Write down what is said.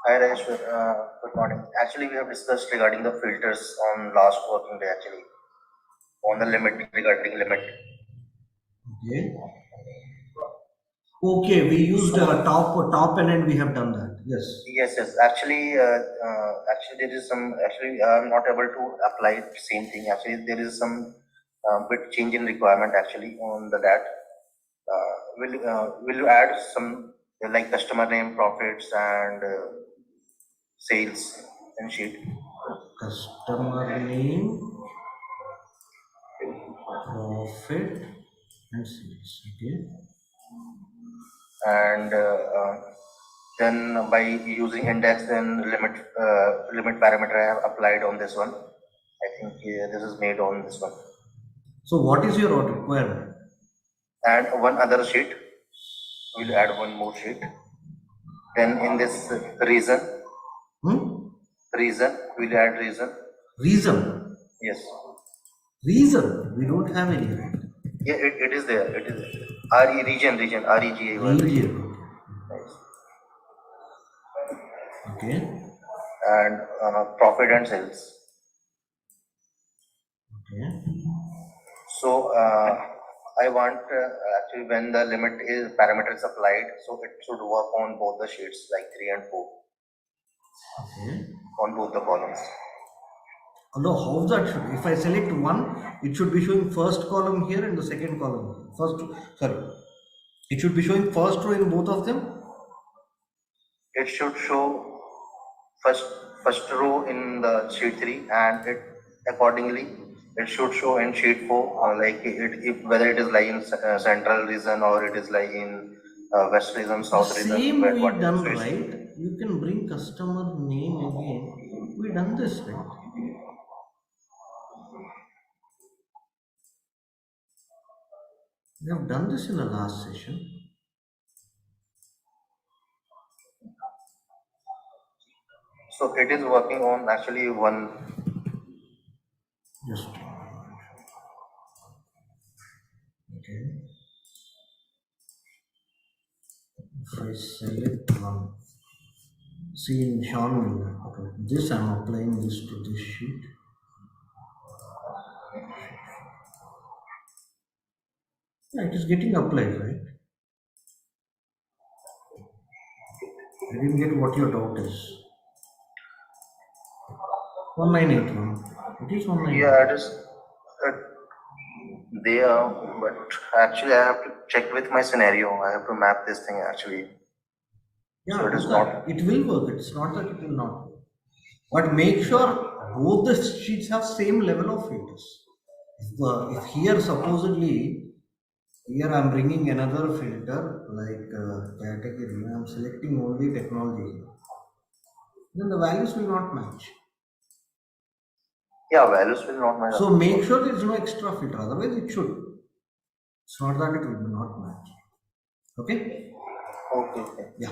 Hi Rajesh, good morning. Actually, we have discussed regarding the filters on last working day. Actually, on the limit regarding limit. Okay. Okay, we used top and we have done that. Yes. Yes. Actually, there is some. Actually, I'm not able to apply the same thing. Actually, there is some bit change in requirement. Actually, on the that. Will you add some like customer name, profits, and sales and sheet? Customer name, profit, and sales. Okay. And then by using index and limit parameter I have applied on this one. I think this is made on this one. So what is your requirement? And one other sheet, we'll add one more sheet. Then in this reason, we'll add reason. Reason? Yes. Reason? We don't have any, right? Yeah, it is there. It is RE region, REGA. Region. Nice. Okay. And profit and sales. Okay. So I want actually when the limit is parameter is applied, so it should work on both the sheets like 3 and 4. Okay. On both the columns. Although how that should, if I select one, it should be showing first column here and the second column. It should be showing first row in both of them. It should show first row in the sheet 3, and it accordingly it should show in sheet 4 like whether it is lying in central region or it is lying in west region, south region. Same we done, right? You can bring customer name again. We done this, right? We have done this in the last session. So it is working on actually one. Just okay. If I select one, see in Sean Miller. Okay, this I'm applying this to this sheet. Yeah, it is getting applied, right? I didn't get what your doubt is. 1981. It is 1981. Yeah, it is there, but actually I have to check with my scenario. I have to map this thing actually. Yeah, so it is not. It will work. It's not that it will not work. But make sure both the sheets have same level of filters. If here supposedly here I'm bringing another filter like category, I'm selecting only technology, then the values will not match. Yeah, values will not match. So make sure there is no extra filter, otherwise it should. It's not that it will not match. Okay? Okay. Yeah.